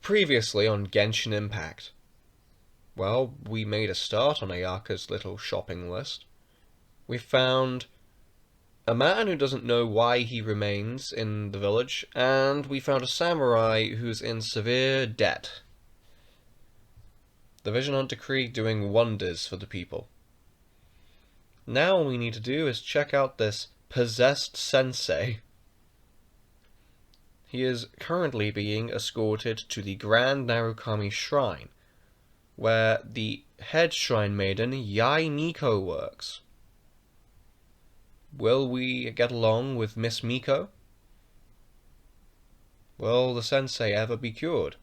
Previously on Genshin Impact. Well, we made a start on Ayaka's little shopping list. We found a man who doesn't know why he remains in the village, and we found a samurai who's in severe debt. The Vision Hunt decree doing wonders for the people. Now all we need to do is check out this possessed sensei. He is currently being escorted to the Grand Narukami Shrine, where the head shrine maiden Yai Miko works. Will we get along with Miss Miko? Will the sensei ever be cured?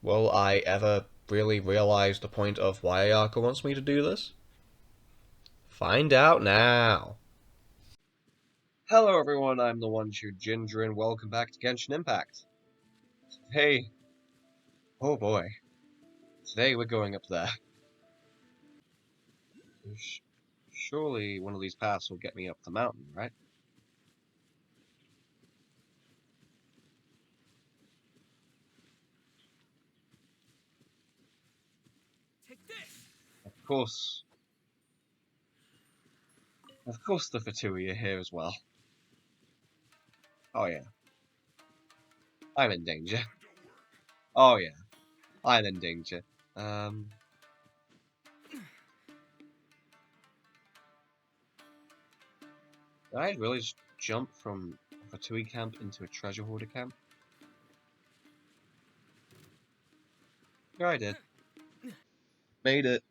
Will I ever really realize the point of why Ayaka wants me to do this? Find out now! Hello everyone, I'm the one true Ginger, and welcome back to Genshin Impact. Hey, oh boy, today we're going up there. Surely one of these paths will get me up the mountain, right? Take this. Of course the Fatui are here as well. Oh yeah, I'm in danger. Oh yeah, I'm in danger. Did I really just jump from a Fatui camp into a treasure hoarder camp? Yeah, I did. Made it.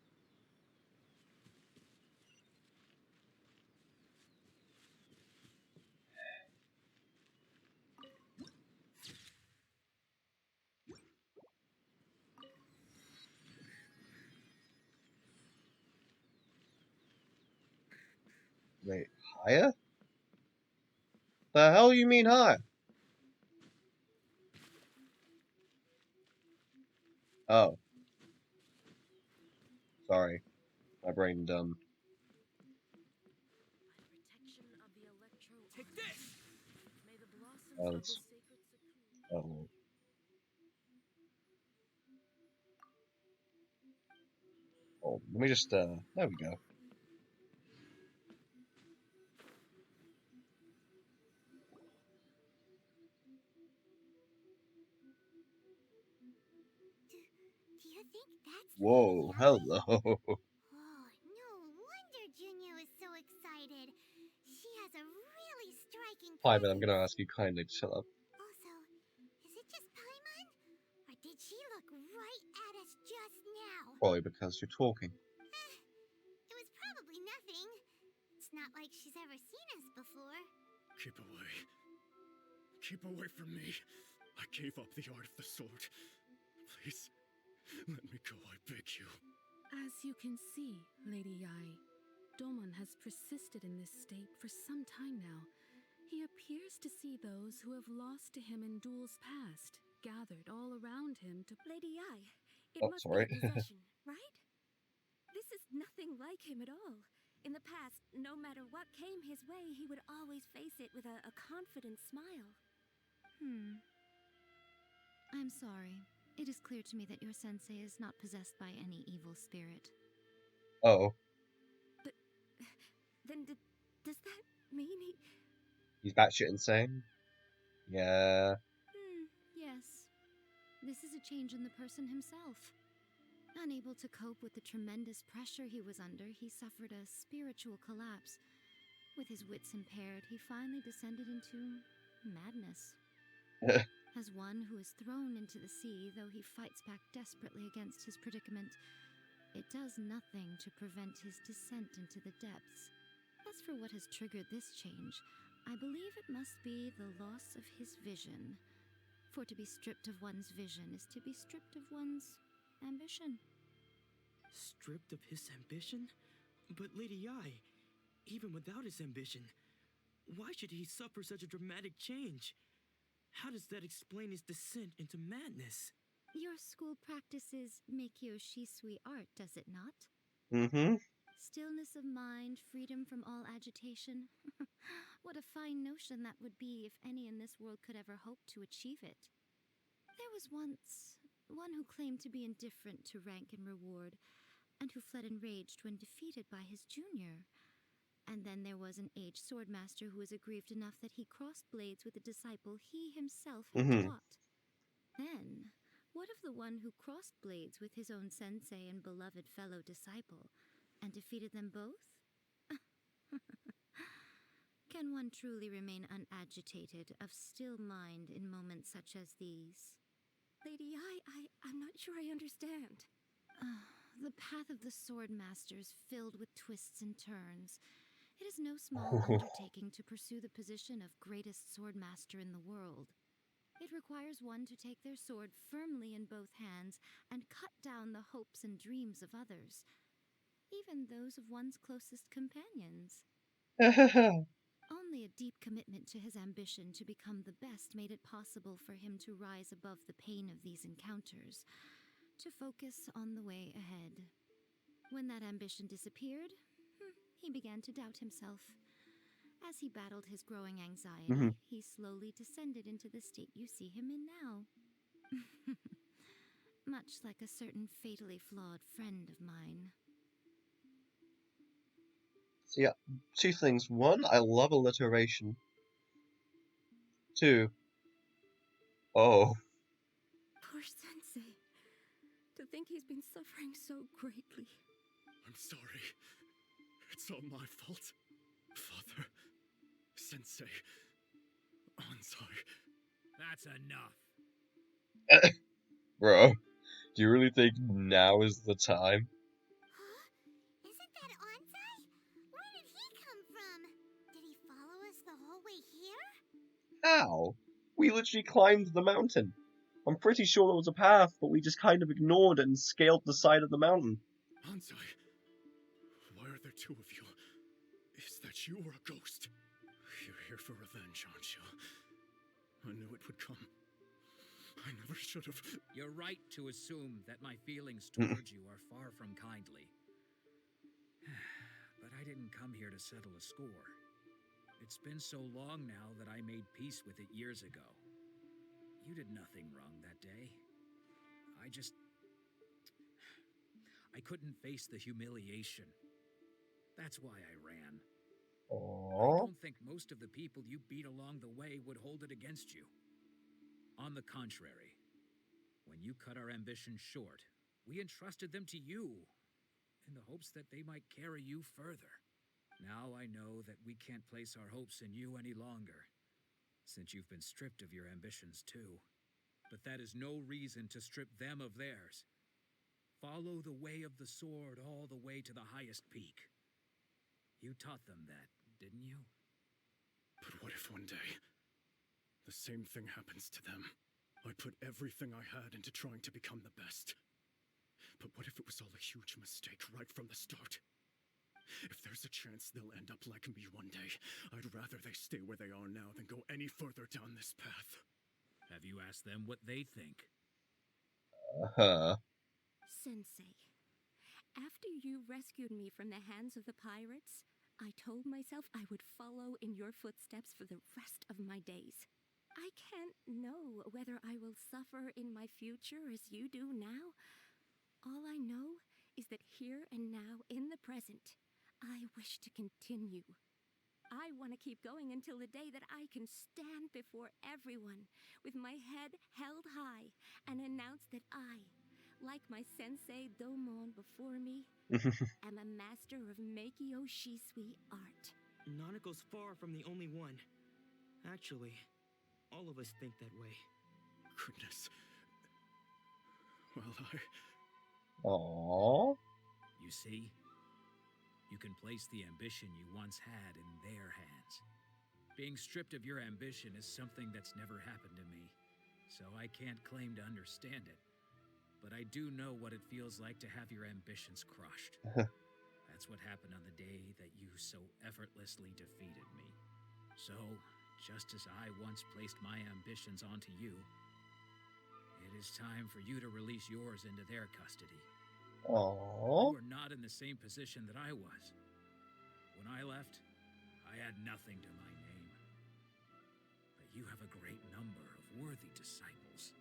Wait, higher? The hell you mean higher? Oh, sorry. My brain dumb. Take this. Oh, it's... Oh. Oh, let me just, there we go. Do you think that's Whoa, Lady Ai? hello. Oh, no wonder Junya is so excited. She has a really striking Hi, but I'm presence. gonna ask you kindly to shut up. Also, is it just Paimon? Or did she look right at us just now? Probably because you're talking. It was probably nothing. It's not like she's ever seen us before. Keep away. Keep away from me. I gave up the art of the sword. Please, let me go, I beg you. As you can see, Lady Yai, Domon has persisted in this state for some time now. He appears to see those who have lost to him in duels past, gathered all around him to... Lady Ai, it Oh, must sorry. be a possession, right? This is nothing like him at all. In the past, no matter what came his way, he would always face it with a confident smile. I'm sorry. It is clear to me that your sensei is not possessed by any evil spirit. Oh, Then does that mean he... he's batshit insane? Yeah. Yes. This is a change in the person himself. Unable to cope with the tremendous pressure he was under, he suffered a spiritual collapse. With his wits impaired, he finally descended into madness. As one who is thrown into the sea, though he fights back desperately against his predicament, it does nothing to prevent his descent into the depths. As for what has triggered this change, I believe it must be the loss of his vision. For to be stripped of one's vision is to be stripped of one's ambition. Stripped of his ambition? But Lady Ai, even without his ambition, why should he suffer such a dramatic change? How does that explain his descent into madness? Your school practices Meikyo Shisui art, does it not? Mm-hmm. Stillness of mind, freedom from all agitation. What a fine notion that would be if any in this world could ever hope to achieve it. There was once one who claimed to be indifferent to rank and reward, and who fled enraged when defeated by his junior. And then there was an aged swordmaster who was aggrieved enough that he crossed blades with a disciple he himself had taught. Then, what of the one who crossed blades with his own sensei and beloved fellow disciple, and defeated them both? Can one truly remain unagitated, of still mind in moments such as these? Lady I'm not sure I understand. The path of the swordmaster is filled with twists and turns. It is no small undertaking to pursue the position of greatest swordmaster in the world. It requires one to take their sword firmly in both hands and cut down the hopes and dreams of others, even those of one's closest companions. Only a deep commitment to his ambition to become the best made it possible for him to rise above the pain of these encounters, to focus on the way ahead. When that ambition disappeared, he began to doubt himself. As he battled his growing anxiety, he slowly descended into the state you see him in now. Much like a certain fatally flawed friend of mine. So yeah, two things. One, I love alliteration. Two, oh. Poor Sensei. To think he's been suffering so greatly. I'm sorry. It's all my fault. Father, Sensei, Ansai. That's enough. Bro, do you really think now is the time? Huh? Isn't that Ansai? Where did he come from? Did he follow us the whole way here? How? We literally climbed the mountain. I'm pretty sure there was a path, but we just kind of ignored it and scaled the side of the mountain. Ansai, why are there two of you? Is that you or a ghost? You're here for revenge, aren't you? I knew it would come. I never should have. You're right to assume that my feelings towards you are far from kindly. But I didn't come here to settle a score. It's been so long now that I made peace with it years ago. You did nothing wrong that day. I couldn't face the humiliation. That's why I ran. I Aww. don't think most of the people you beat along the way would hold it against you. On the contrary, when you cut our ambitions short, we entrusted them to you, in the hopes that they might carry you further. Now I know that we can't place our hopes in you any longer, since you've been stripped of your ambitions too. But that is no reason to strip them of theirs. Follow the way of the sword all the way to the highest peak. You taught them that, didn't you? But what if one day the same thing happens to them? I put everything I had into trying to become the best. But what if it was all a huge mistake right from the start? If there's a chance they'll end up like me one day, I'd rather they stay where they are now than go any further down this path. Have you asked them what they think? Sensei, after you rescued me from the hands of the pirates, I told myself I would follow in your footsteps for the rest of my days. I can't know whether I will suffer in my future as you do now. All I know is that here and now, in the present, I wish to continue. I want to keep going until the day that I can stand before everyone with my head held high and announce that I, like my sensei Domon before me, am a master of Meikyo Shisui art. Nanako's far from the only one. Actually, all of us think that way. Goodness. Well, Aww. You see? You can place the ambition you once had in their hands. Being stripped of your ambition is something that's never happened to me, so I can't claim to understand it. But I do know what it feels like to have your ambitions crushed. That's what happened on the day that you so effortlessly defeated me. So, just as I once placed my ambitions onto you, it is time for you to release yours into their custody. Aww. You are not in the same position that I was. When I left, I had nothing to my name. But you have a great number of worthy disciples.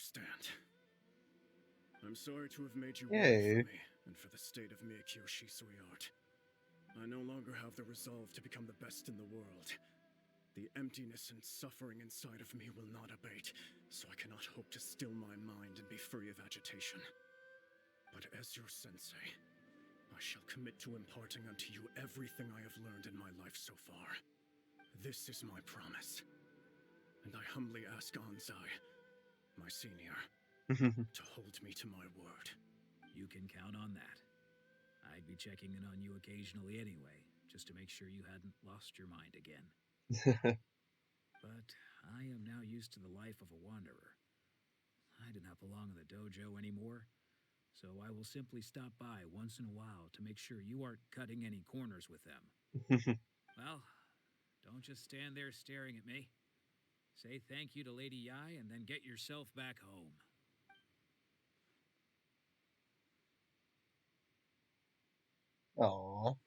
understand. I'm sorry to have made you Yay. worry for me and for the state of Miku Shisui art. I no longer have the resolve to become the best in the world. The emptiness and suffering inside of me will not abate, so I cannot hope to still my mind and be free of agitation. But as your sensei, I shall commit to imparting unto you everything I have learned in my life so far. This is my promise. And I humbly ask Anzai, my senior, to hold me to my word. You can count on that. I'd be checking in on you occasionally anyway, just to make sure you hadn't lost your mind again. But I am now used to the life of a wanderer. I do not belong in the dojo anymore, so I will simply stop by once in a while to make sure you aren't cutting any corners with them. Well, don't just stand there staring at me. Say thank you to Lady Yai and then get yourself back home. Aww.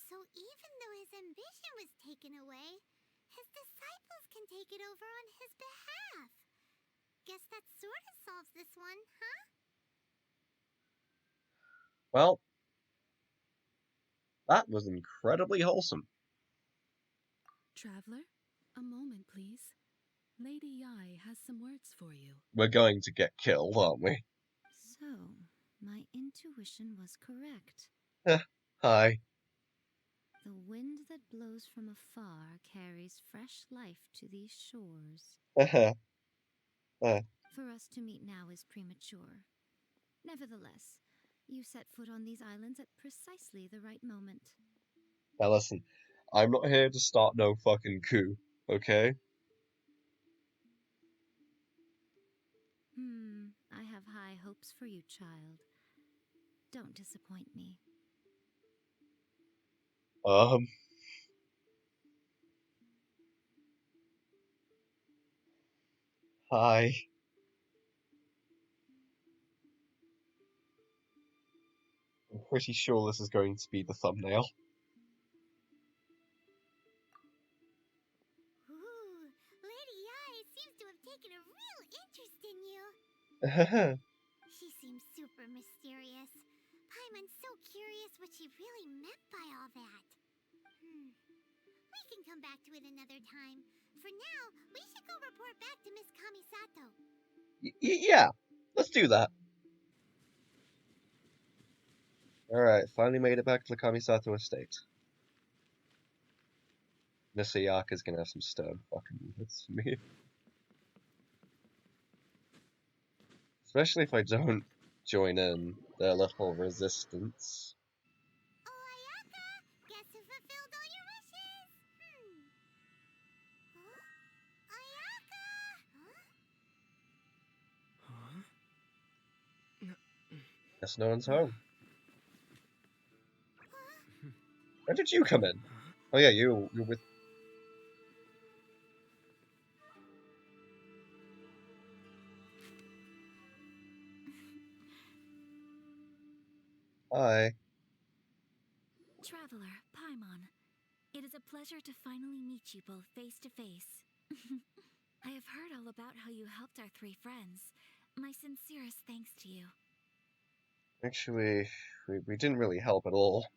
So even though his ambition was taken away, his disciples can take it over on his behalf. Guess that sort of solves this one, huh? Well, that was incredibly wholesome. Traveler, a moment, please. Lady Yai has some words for you. We're going to get killed, aren't we? So, my intuition was correct. Hi. The wind that blows from afar carries fresh life to these shores. For us to meet now is premature. Nevertheless, you set foot on these islands at precisely the right moment. Now listen, I'm not here to start no fucking coup, okay? I have high hopes for you, child. Don't disappoint me. Hi. I'm pretty sure this is going to be the thumbnail. Ooh, Lady Yai seems to have taken a real interest in you. She seems super mysterious. Paimon's so curious what she really meant by all that. We can come back to it another time. For now, we should go report back to Miss Kamisato. Yeah, let's do that. Alright, finally made it back to the Kamisato estate. Miss Ayaka's gonna have some stern fucking words for me. Especially if I don't join in their little resistance. Oh, Ayaka! Guess who fulfilled all your wishes? Huh? Ayaka! Huh? Guess no one's home. When did you come in? Oh yeah, you're with... Hi. Traveler, Paimon, it is a pleasure to finally meet you both face to face. I have heard all about how you helped our three friends. My sincerest thanks to you. Actually, we didn't really help at all.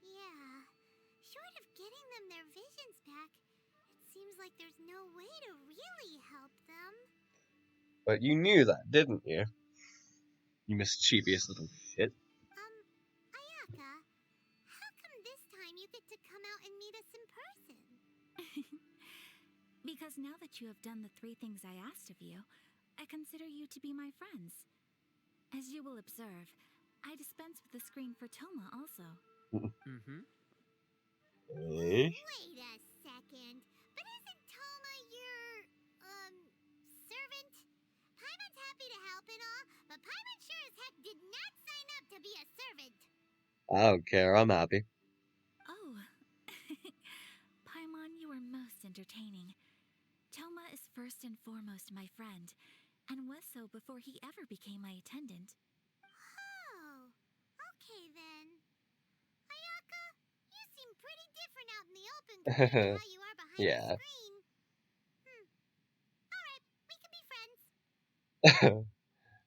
Yeah. Short of getting them their visions back, it seems like there's no way to really help them. But you knew that, didn't you? You mischievous little shit. Ayaka, how come this time you get to come out and meet us in person? Because now that you have done the three things I asked of you, I consider you to be my friends. As you will observe, I dispense with the screen for Toma also. Eh? Wait a second. But isn't Toma your, servant? Paimon's happy to help and all, but Paimon sure as heck did not sign up to be a servant. I don't care, I'm happy. Oh. Paimon, you are most entertaining. Toma is first and foremost my friend, and was so before he ever became my attendant. Oh, okay then. Ayaka, you seem pretty different out in the open compared to how you are behind Yeah. the screen.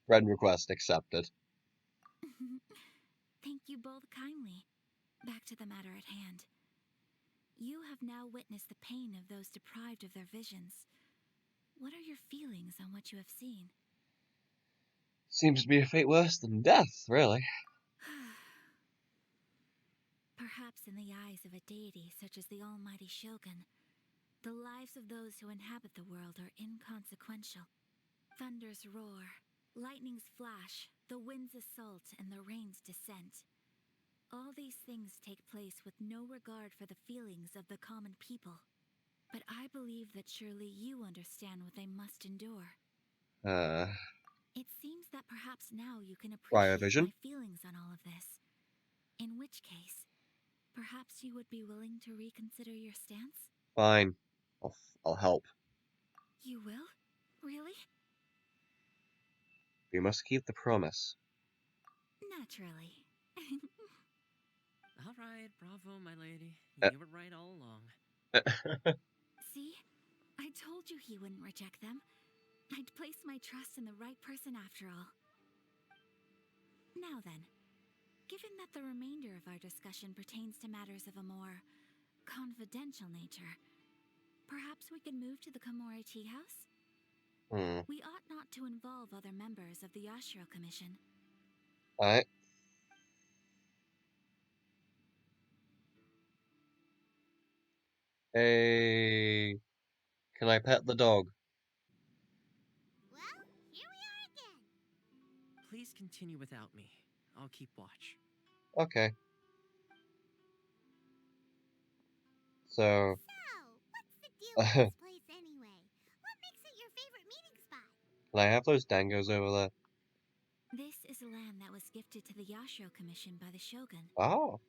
Friend request accepted. Thank you both kindly. Back to the matter at hand. You have now witnessed the pain of those deprived of their visions. What are your feelings on what you have seen? Seems to be a fate worse than death, really. Perhaps in the eyes of a deity such as the almighty Shogun, the lives of those who inhabit the world are inconsequential. Thunders roar, lightnings flash, the winds assault, and the rains descent. All these things take place with no regard for the feelings of the common people. But I believe that surely you understand what they must endure. It seems that perhaps now you can appreciate Vision. my feelings on all of this. In which case, perhaps you would be willing to reconsider your stance? Fine. I'll help. You will? Really? We must keep the promise. Naturally. All right, bravo, my lady. You were right all along. See? I told you he wouldn't reject them. I'd placed my trust in the right person after all. Now then, given that the remainder of our discussion pertains to matters of a more confidential nature, perhaps we could move to the Komori Tea House? We ought not to involve other members of the Yashiro Commission. Alright. Hey, can I pet the dog? Well, here we are again. Please continue without me. I'll keep watch. Okay. So, what's the deal with this place anyway? What makes it your favorite meeting spot? can I have those dangos over there? This is land that was gifted to the Yashiro Commission by the Shogun. Oh.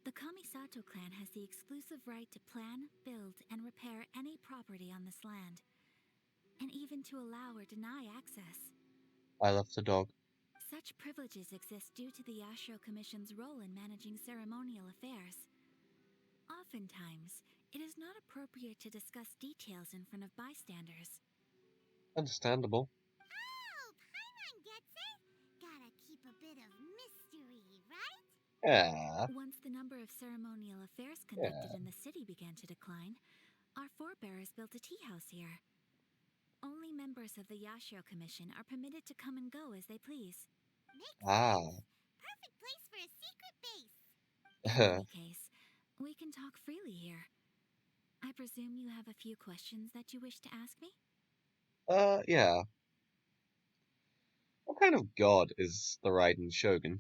The Kamisato clan has the exclusive right to plan, build, and repair any property on this land, and even to allow or deny access. I left the dog. Such privileges exist due to the Yashiro Commission's role in managing ceremonial affairs. Oftentimes, it is not appropriate to discuss details in front of bystanders. Understandable. Oh, Paimon gets it. Gotta keep a bit of mystery, right? Yeah. Once the number of ceremonial affairs conducted in the city began to decline, our forebears built a tea house here. Only members of the Yashiro Commission are permitted to come and go as they please. Makes sense. Perfect place for a secret base. In any case, we can talk freely here. I presume you have a few questions that you wish to ask me? Yeah. What kind of god is the Raiden Shogun?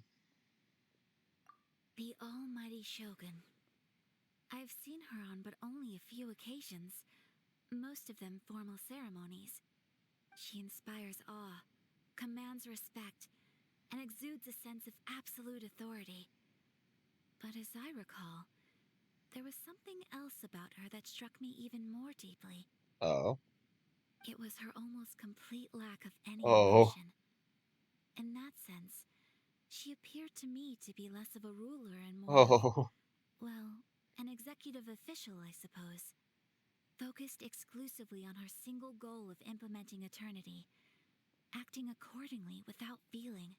The almighty Shogun. I've seen her on but only a few occasions, most of them formal ceremonies. She inspires awe, commands respect, and exudes a sense of absolute authority. But as I recall, there was something else about her that struck me even more deeply. Oh. It was her almost complete lack of any Oh. emotion. In that sense, she appeared to me to be less of a ruler and more Oh. well, an executive official, I suppose. Focused exclusively on her single goal of implementing eternity, acting accordingly without feeling.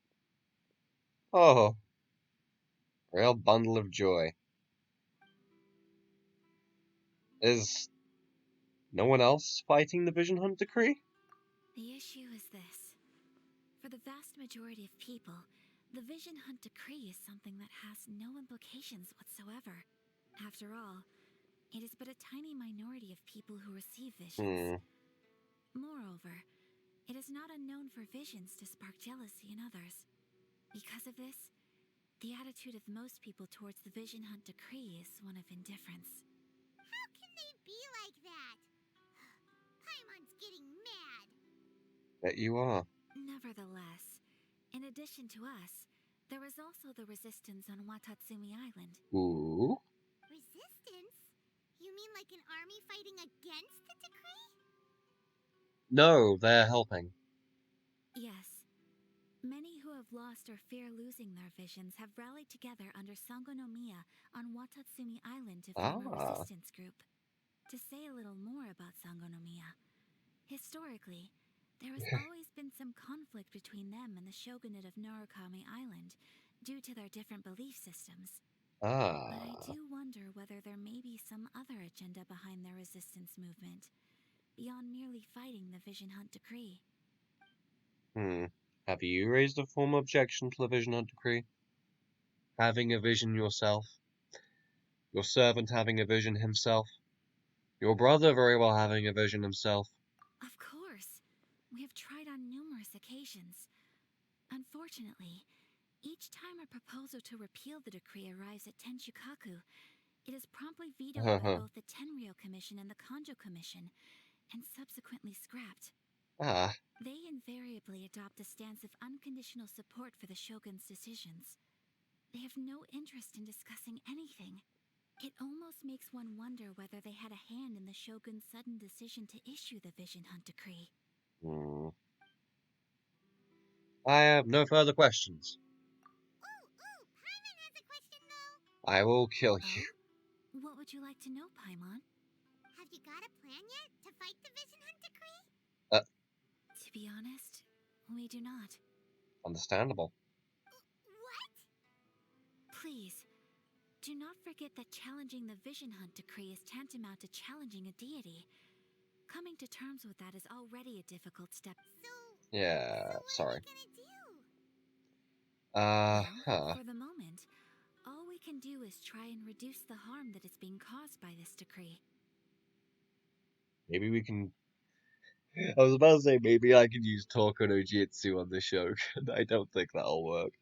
Oh. Real bundle of joy. Is no one else fighting the Vision Hunt decree? The issue is this. For the vast majority of people, the Vision Hunt decree is something that has no implications whatsoever. After all, it is but a tiny minority of people who receive visions. Moreover, it is not unknown for visions to spark jealousy in others. Because of this, the attitude of most people towards the Vision Hunt decree is one of indifference. How can they be like that? Paimon's getting mad. Bet you are. Nevertheless, in addition to us, there is also the resistance on Watatsumi Island. Ooh. Resistance? You mean like an army fighting against the decree? No, they're helping. Yes. Many who have lost or fear losing their visions have rallied together under Sangonomiya on Watatsumi Island to form a resistance group. To say a little more about Sangonomiya, historically, There has always been some conflict between them and the shogunate of Narukami Island, due to their different belief systems. But I Ah. do wonder whether there may be some other agenda behind their resistance movement, beyond merely fighting the Vision Hunt decree. Have you raised a formal objection to the Vision Hunt decree? Having a vision yourself? Your servant having a vision himself? Your brother very well having a vision himself? Of course. We have tried on numerous occasions. Unfortunately, each time a proposal to repeal the decree arrives at Tenshukaku, it is promptly vetoed by both the Tenryou Commission and the Kanjo Commission, and subsequently scrapped. Ah. They invariably adopt a stance of unconditional support for the shogun's decisions. They have no interest in discussing anything. It almost makes one wonder whether they had a hand in the shogun's sudden decision to issue the Vision Hunt decree. I have no further questions. Ooh, Paimon has a question though. I will kill you. Oh? What would you like to know, Paimon? Have you got a plan yet to fight the Vision Hunt decree? To be honest, we do not. Understandable. What? Please, do not forget that challenging the Vision Hunt decree is tantamount to challenging a deity. Coming to terms with that is already a difficult step. Yeah, So what sorry. are we gonna do? Well, for the moment, all we can do is try and reduce the harm that is being caused by this decree. Maybe we can... I was about to say, maybe I can use Torko no Jitsu on the show. I don't think that'll work.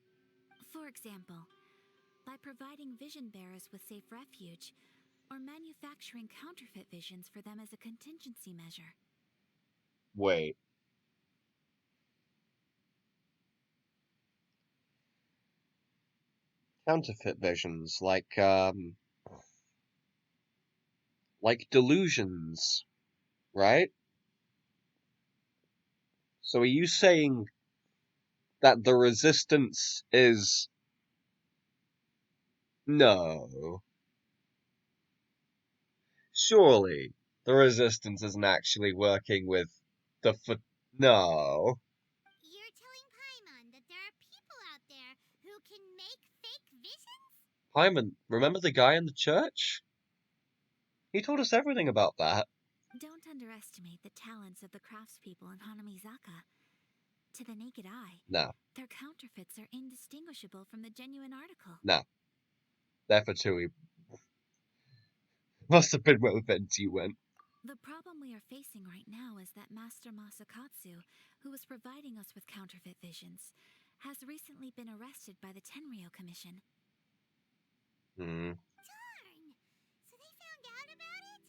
For example, by providing vision bearers with safe refuge, or manufacturing counterfeit visions for them as a contingency measure. Wait. Counterfeit visions, like delusions, right? So are you saying that the resistance is... No. Surely, the resistance isn't actually working with the No. You're telling Paimon that there are people out there who can make fake visions? Hyman, remember the guy in the church? He told us everything about that. Don't underestimate the talents of the craftspeople in Hanamizaka. To the naked eye, No. their counterfeits are indistinguishable from the genuine article. No. Therefore, too, must have been well bent you went. The problem we are facing right now is that Master Masakatsu, who was providing us with counterfeit visions, has recently been arrested by the Tenryou Commission. Darn! So they found out about it?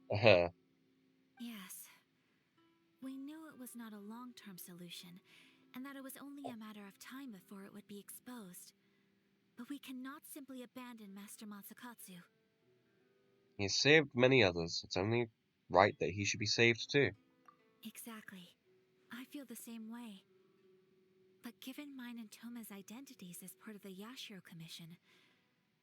Uh-huh. Yes. We knew it was not a long-term solution, and that it was only a matter of time before it would be exposed. But we cannot simply abandon Master Masakatsu. He has saved many others. It's only right that he should be saved too. Exactly. I feel the same way. But given mine and Toma's identities as part of the Yashiro Commission,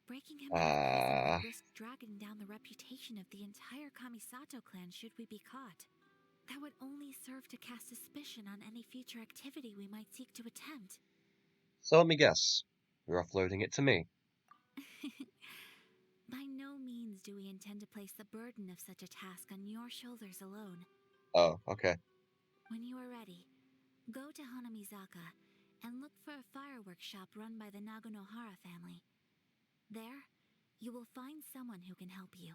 breaking him out of prison would risk dragging down the reputation of the entire Kamisato clan should we be caught. That would only serve to cast suspicion on any future activity we might seek to attempt. So let me guess. You're offloading it to me. By no means do we intend to place the burden of such a task on your shoulders alone. Oh, okay. When you are ready, go to Hanamizaka and look for a fireworks shop run by the Naganohara family. There, you will find someone who can help you.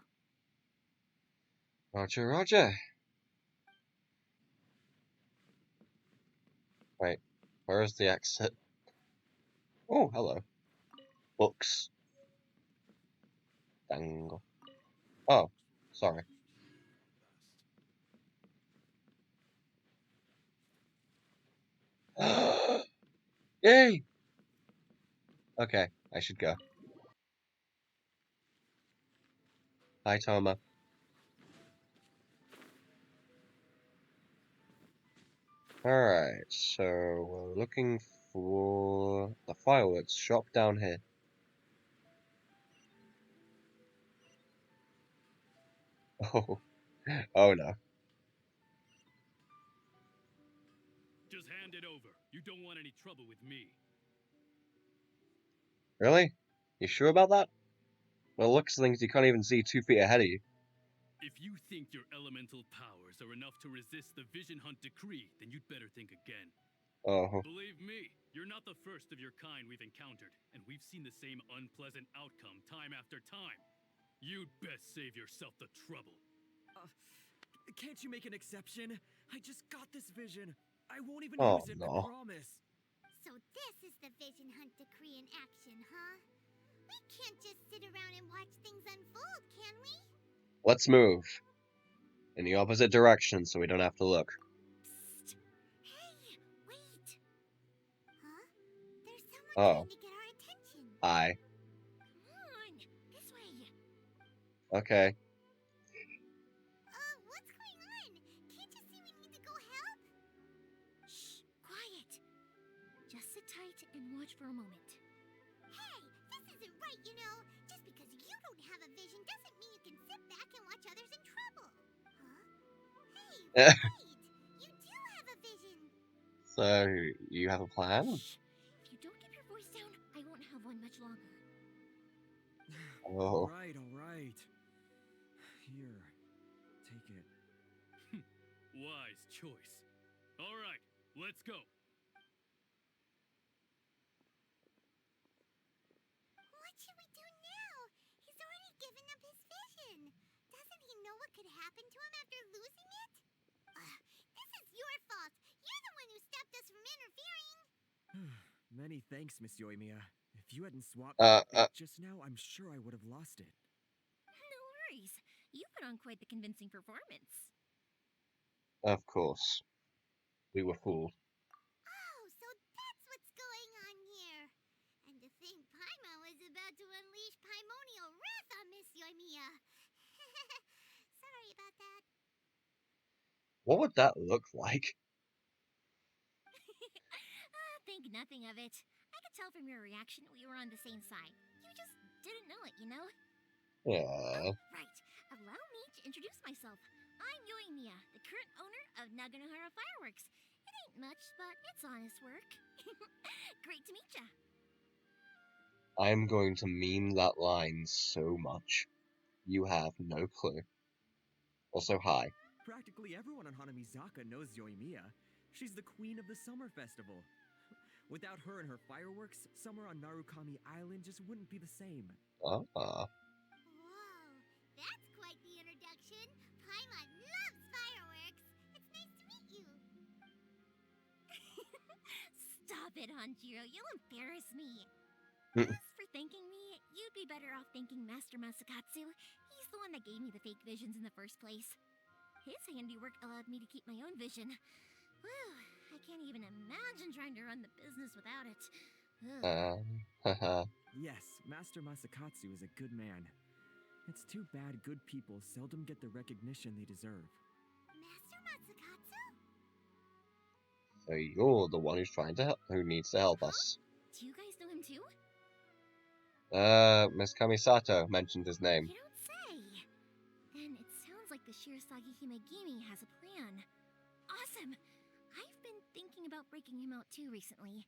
Roger, Roger. Wait, where is the exit? Oh, hello. Books. Dangle. Oh, sorry. Yay! Okay, I should go. Hi, Toma. Alright, so we're looking for the fireworks shop down here. Oh, oh no. it over. You don't want any trouble with me. Really? You sure about that? Well, looks things you can't even see 2 feet ahead of you. If you think your elemental powers are enough to resist the Vision Hunt decree, then you'd better think again. Oh. Believe me, you're not the first of your kind we've encountered, and we've seen the same unpleasant outcome time after time. You'd best save yourself the trouble. Can't you make an exception? I just got this vision. I won't even Oh, use it, no. I promise. So this is the Vision Hunt decree in action, huh? We can't just sit around and watch things unfold, can we? Let's move. In the opposite direction so we don't have to look. Psst. Hey, wait. Huh? There's someone Oh. trying to get our attention. Hi. Come on, this way. Okay. What's going on? Can't you see we need to go help? Shh, quiet. Just sit tight and watch for a moment. Hey, this isn't right, you know. Just because you don't have a vision doesn't mean you can sit back and watch others in trouble. Huh? Hey, wait. You do have a vision. So, you have a plan? Shh. If you don't keep your voice down, I won't have one much longer. Oh. All right. Here, take it. Wise choice. All right, let's go. What should we do now? He's already given up his vision. Doesn't he know what could happen to him after losing it? This is your fault. You're the one who stopped us from interfering. Many thanks, Miss Yoimiya. If you hadn't swapped it just now, I'm sure I would have lost it. No worries. You put on quite the convincing performance. Of course. We were fooled. Oh, so that's what's going on here. And to think Paimon was about to unleash Paimonial wrath on Miss Yoimiya. Sorry about that. What would that look like? Think nothing of it. I could tell from your reaction we were on the same side. You just didn't know it, you know? Yeah. Oh, right. Allow me to introduce myself. I'm Yoimiya, the current owner of Naganohara Fireworks. It ain't much, but it's honest work. Great to meet ya. I'm going to meme that line so much. You have no clue. Also, hi. Practically everyone on Hanamizaka knows Yoimiya. She's the queen of the summer festival. Without her and her fireworks, summer on Narukami Island just wouldn't be the same. Ah. Whoa, that's quite the introduction. Paimon loves fireworks. It's nice to meet you. Stop it, Hanjiro. You'll embarrass me. Mm. As for thanking me, you'd be better off thanking Master Masakatsu. He's the one that gave me the fake visions in the first place. His handiwork allowed me to keep my own vision. Whew, I can't even imagine trying to run the business without it. Haha. Yes, Master Masakatsu is a good man. It's too bad good people seldom get the recognition they deserve. Master Masakatsu? So you're the one who's who needs to help us. Do you guys know him too? Miss Kamisato mentioned his name. You don't say. Then it sounds like the Shirasagi Himegimi has a plan. Awesome! I've been thinking about breaking him out too recently.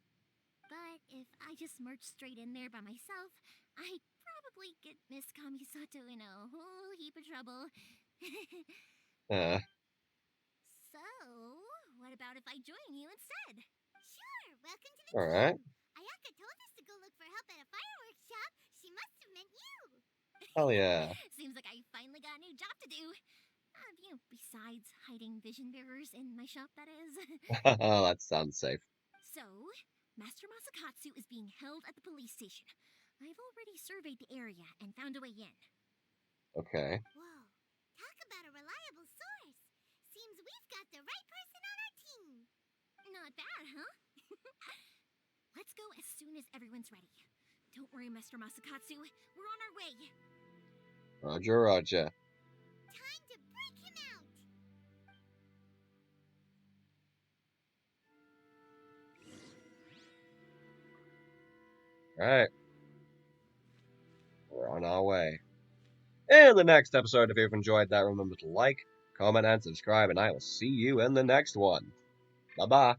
But if I just march straight in there by myself, I'd probably get Miss Kamisato in a whole heap of trouble. So, what about if I join you instead? Sure, welcome to the Alright. team. Ayaka told us to go look for help at a fireworks shop. She must have meant you. Hell yeah. Seems like I finally got a new job to do. Besides hiding vision bearers in my shop, that is. That sounds safe. So, Master Masakatsu is being held at the police station. I've already surveyed the area and found a way in. Okay. Whoa, talk about a reliable source. Seems we've got the right person on our team. Not bad, huh? Let's go as soon as everyone's ready. Don't worry, Master Masakatsu. We're on our way. Roger, roger. Time to break him out. Alright. We're on our way. In the next episode, if you've enjoyed that, remember to like, comment, and subscribe, and I will see you in the next one. Bye-bye.